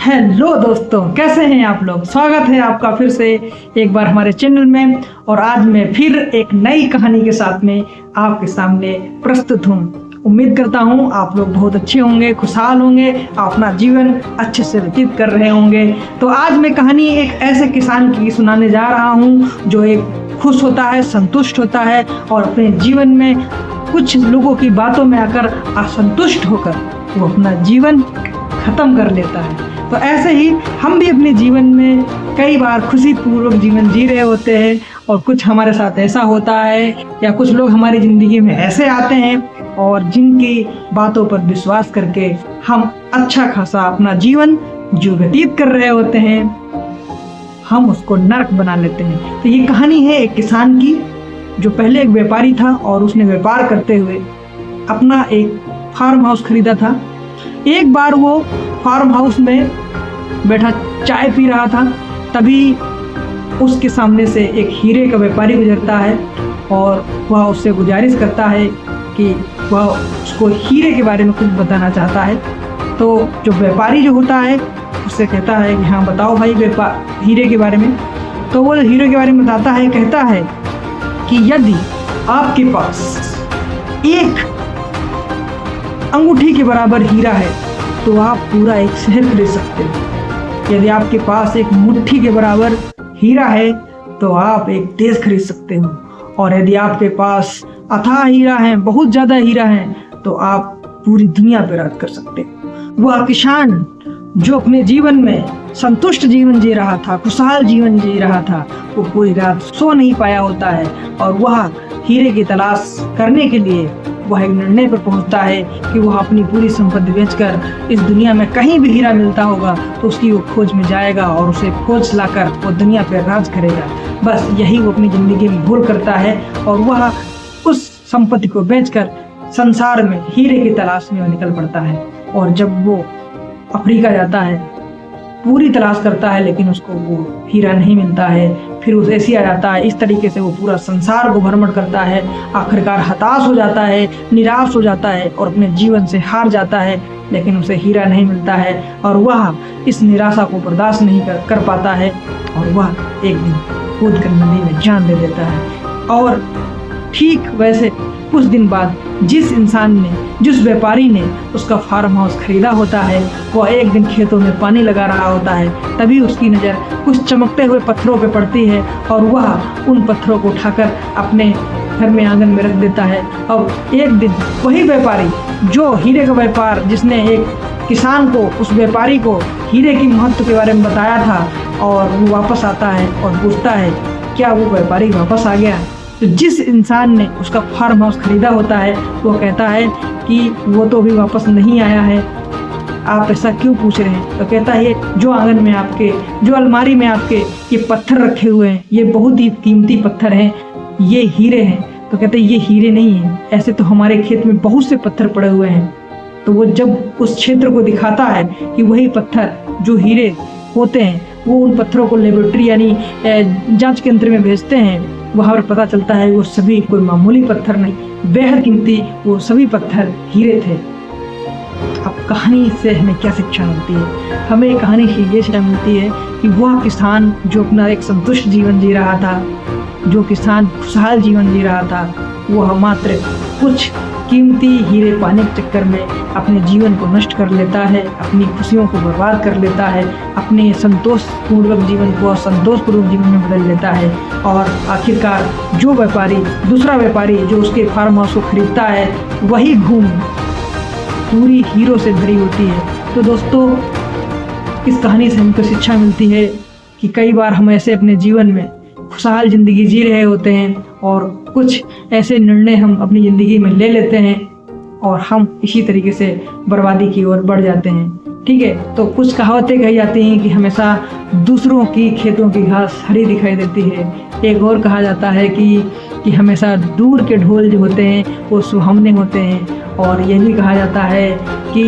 Hello दोस्तों, कैसे हैं आप लोग। स्वागत है आपका फिर से एक बार हमारे चैनल में। और आज मैं फिर एक नई कहानी के साथ में आपके सामने प्रस्तुत हूँ। उम्मीद करता हूँ आप लोग बहुत अच्छे होंगे, खुशहाल होंगे, अपना जीवन अच्छे से व्यतीत कर रहे होंगे। तो आज मैं कहानी एक ऐसे किसान की सुनाने जा रहा हूँ जो एक खुश होता है, संतुष्ट होता है और अपने जीवन में कुछ लोगों की बातों में आकर असंतुष्ट होकर वो अपना जीवन खत्म कर लेता है। तो ऐसे ही हम भी अपने जीवन में कई बार खुशीपूर्वक जीवन जी रहे होते हैं और कुछ हमारे साथ ऐसा होता है या कुछ लोग हमारी ज़िंदगी में ऐसे आते हैं और जिनकी बातों पर विश्वास करके हम अच्छा खासा अपना जीवन जो व्यतीत कर रहे होते हैं हम उसको नरक बना लेते हैं। तो ये कहानी है एक किसान की जो पहले एक व्यापारी था और उसने व्यापार करते हुए अपना एक फार्म हाउस खरीदा था। एक बार वो फार्म हाउस में बैठा चाय पी रहा था, तभी उसके सामने से एक हीरे का व्यापारी गुजरता है और वह उससे गुजारिश करता है कि वह उसको हीरे के बारे में कुछ बताना चाहता है। तो जो व्यापारी जो होता है उससे कहता है कि हाँ बताओ भाई हीरे के बारे में। तो वो हीरे के बारे में बताता है, कहता है कि यदि आपके पास एक अंगूठी के बराबर हीरा है तो आप पूरा एक शहर खरीद सकते हो। यदि आपके पास एक मुट्ठी के बराबर हीरा है तो आप एक देश खरीद सकते हो। और यदि आपके पास अथाह हीरा है, बहुत ज़्यादा हीरा है, तो आप पूरी दुनिया पे राज कर सकते हो। वह किसान जो अपने जीवन में संतुष्ट जीवन जी रहा था, खुशहाल जीवन जी रहा था, वो पूरी रात सो नहीं पाया होता है और वह हीरे की तलाश करने के लिए वह एक निर्णय पर पहुंचता है कि वह अपनी पूरी संपत्ति बेचकर इस दुनिया में कहीं भी हीरा मिलता होगा तो उसकी वो खोज में जाएगा और उसे खोज लाकर वो दुनिया पर राज करेगा। बस यही वो अपनी ज़िंदगी में भूल करता है और वह उस संपत्ति को बेचकर संसार में हीरे की तलाश में निकल पड़ता है। और जब वो अफ्रीका जाता है, पूरी तलाश करता है लेकिन उसको वो हीरा नहीं मिलता है। फिर उस एशिया जाता है। इस तरीके से वो पूरा संसार को भ्रमण करता है। आखिरकार हताश हो जाता है, निराश हो जाता है और अपने जीवन से हार जाता है, लेकिन उसे हीरा नहीं मिलता है और वह इस निराशा को बर्दाश्त नहीं कर पाता है और वह एक दिन कूद कर नदी में जान दे देता है। और ठीक वैसे कुछ दिन बाद जिस इंसान ने, जिस व्यापारी ने उसका फार्म हाउस खरीदा होता है, वह एक दिन खेतों में पानी लगा रहा होता है। तभी उसकी नज़र कुछ चमकते हुए पत्थरों पर पड़ती है और वह उन पत्थरों को उठाकर अपने घर में आंगन में रख देता है। अब एक दिन वही व्यापारी जो हीरे का व्यापार, जिसने एक किसान को, उस व्यापारी को हीरे की महत्व के बारे में बताया था, और वो वापस आता है और पूछता है क्या वो व्यापारी वापस आ गया। तो जिस इंसान ने उसका फार्म हाउस खरीदा होता है वो कहता है कि वो तो अभी वापस नहीं आया है, आप ऐसा क्यों पूछ रहे हैं। तो कहता है जो आंगन में आपके, जो अलमारी में आपके ये पत्थर रखे हुए हैं, ये बहुत ही कीमती पत्थर हैं, ये हीरे हैं। तो कहते हैं ये हीरे नहीं हैं, ऐसे तो हमारे खेत में बहुत से पत्थर पड़े हुए हैं। तो वो जब उस क्षेत्र को दिखाता है कि वही पत्थर जो हीरे होते हैं, वो उन पत्थरों को लेबोरेटरी यानी जांच केंद्र में भेजते हैं। वहाँ पर पता चलता है वो सभी कोई मामूली पत्थर नहीं, बेहद कीमती वो सभी पत्थर हीरे थे। अब कहानी से हमें क्या शिक्षा मिलती है? हमें कहानी से ये शिक्षा मिलती है कि वह किसान जो अपना एक संतुष्ट जीवन जी रहा था, जो किसान खुशहाल जीवन जी रहा था, वह मात्र कुछ कीमती हीरे पाने के चक्कर में अपने जीवन को नष्ट कर लेता है, अपनी खुशियों को बर्बाद कर लेता है, अपने संतोषपूर्वक जीवन को असंतोषपूर्वक जीवन में बदल लेता है। और आखिरकार जो व्यापारी, दूसरा व्यापारी जो उसके फार्म हाउस को खरीदता है, वही भूमि पूरी हीरों से भरी होती है। तो दोस्तों, इस कहानी से हमको शिक्षा मिलती है कि कई बार हम ऐसे अपने जीवन में खुशहाल ज़िंदगी जी रहे होते हैं और कुछ ऐसे निर्णय हम अपनी ज़िंदगी में ले लेते हैं और हम इसी तरीके से बर्बादी की ओर बढ़ जाते हैं। ठीक है, तो कुछ कहावतें कही जाती हैं कि हमेशा दूसरों की खेतों की घास हरी दिखाई देती है। एक और कहा जाता है कि हमेशा दूर के ढोल जो होते हैं वो सुहावने होते हैं। और ये भी कहा जाता है कि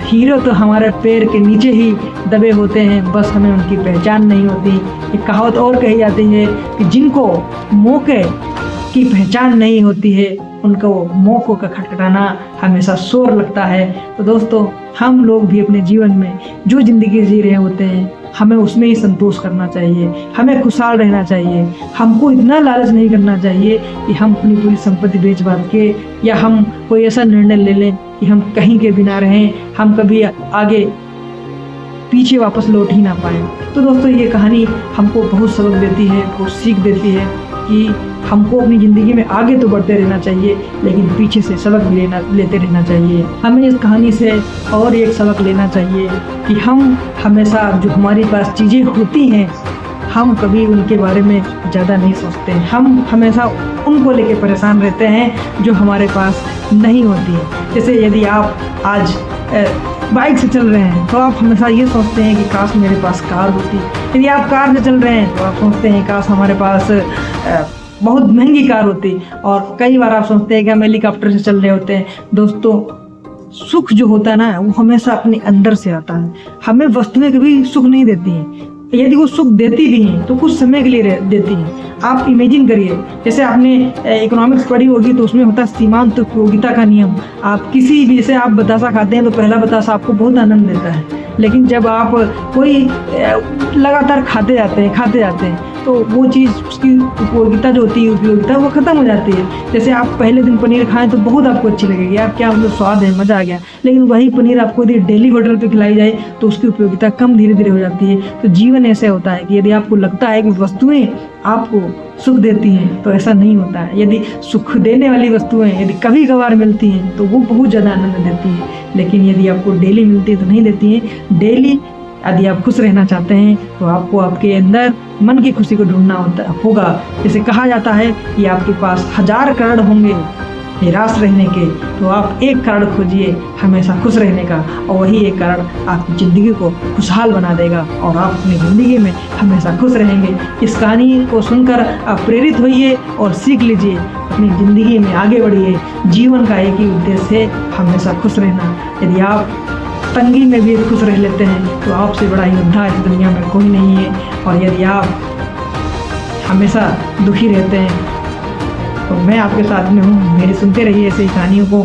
हीरो तो हमारे पैर के नीचे ही दबे होते हैं, बस हमें उनकी पहचान नहीं होती। एक कहावत और कही जाती है कि जिनको मौके की पहचान नहीं होती है, उनको मौकों का खटखटाना हमेशा शोर लगता है। तो दोस्तों, हम लोग भी अपने जीवन में जो ज़िंदगी जी रहे होते हैं, हमें उसमें ही संतोष करना चाहिए, हमें खुशहाल रहना चाहिए। हमको इतना लालच नहीं करना चाहिए कि हम अपनी पूरी संपत्ति बेच बांध के या हम कोई ऐसा निर्णय ले लें कि हम कहीं के बिना रहें, हम कभी आगे पीछे वापस लौट ही ना पाए। तो दोस्तों, ये कहानी हमको बहुत सबक देती है, बहुत सीख देती है कि हमको अपनी ज़िंदगी में आगे तो बढ़ते रहना चाहिए, लेकिन पीछे से सबक भी लेते रहना चाहिए। हमें इस कहानी से और एक सबक लेना चाहिए कि हम हमेशा जो हमारे पास चीज़ें होती हैं, हम कभी उनके बारे में ज़्यादा नहीं सोचते हैं। हम हमेशा उनको लेके परेशान रहते हैं जो हमारे पास नहीं होती है। जैसे यदि आप आज बाइक से चल रहे हैं तो आप हमेशा ये सोचते हैं कि काश मेरे पास कार होती। यदि आप कार से चल रहे हैं तो आप सोचते हैं काश हमारे पास बहुत महंगी कार होती। और कई बार आप सोचते हैं कि हम हेलीकॉप्टर से चल रहे होते हैं। दोस्तों, सुख जो होता है ना, वो हमेशा अपने अंदर से आता है। हमें वस्तुएं कभी सुख नहीं देती हैं। यदि वो सुख देती भी हैं तो कुछ समय के लिए देती हैं। आप इमेजिन करिए, जैसे आपने इकोनॉमिक्स पढ़ी होगी तो उसमें होता है सीमांत उपयोगिता का नियम। आप किसी भी, जैसे आप बतासा खाते हैं तो पहला बतासा आपको बहुत आनंद देता है, लेकिन जब आप कोई लगातार खाते जाते हैं तो वो चीज़, उसकी उपयोगिता जो होती है, उपयोगिता वो ख़त्म हो जाती है। जैसे आप पहले दिन पनीर खाएं तो बहुत आपको अच्छी लगेगी, आप क्या मतलब स्वाद है, मज़ा आ गया, लेकिन वही पनीर आपको यदि डेली होटल पे खिलाई जाए तो उसकी उपयोगिता कम धीरे धीरे हो जाती है। तो जीवन ऐसे होता है कि यदि आपको लगता है कि वस्तुएं आपको सुख देती हैं तो ऐसा नहीं होता है। यदि सुख देने वाली वस्तुएं यदि कभी कभार मिलती हैं तो वो बहुत ज़्यादा आनंद देती हैं, लेकिन यदि आपको डेली मिलती है तो नहीं देती हैं। डेली यदि आप खुश रहना चाहते हैं तो आपको आपके अंदर मन की खुशी को ढूंढना होगा। जैसे कहा जाता है कि आपके पास 1000 कारण होंगे निराश रहने के, तो आप एक कारण खोजिए हमेशा खुश रहने का, और वही एक कारण आपकी ज़िंदगी को खुशहाल बना देगा और आप अपनी ज़िंदगी में हमेशा खुश रहेंगे। इस कहानी को सुनकर आप प्रेरित होइए और सीख लीजिए, अपनी ज़िंदगी में आगे बढ़िए। जीवन का एक ही उद्देश्य है, हमेशा खुश रहना। यदि आप तंगी में भी खुश रह लेते हैं तो आपसे बड़ा योद्धा इस दुनिया में कोई नहीं है। और यदि आप हमेशा दुखी रहते हैं तो मैं आपके साथ में हूँ। मेरी सुनते रहिए ऐसी कहानियों को।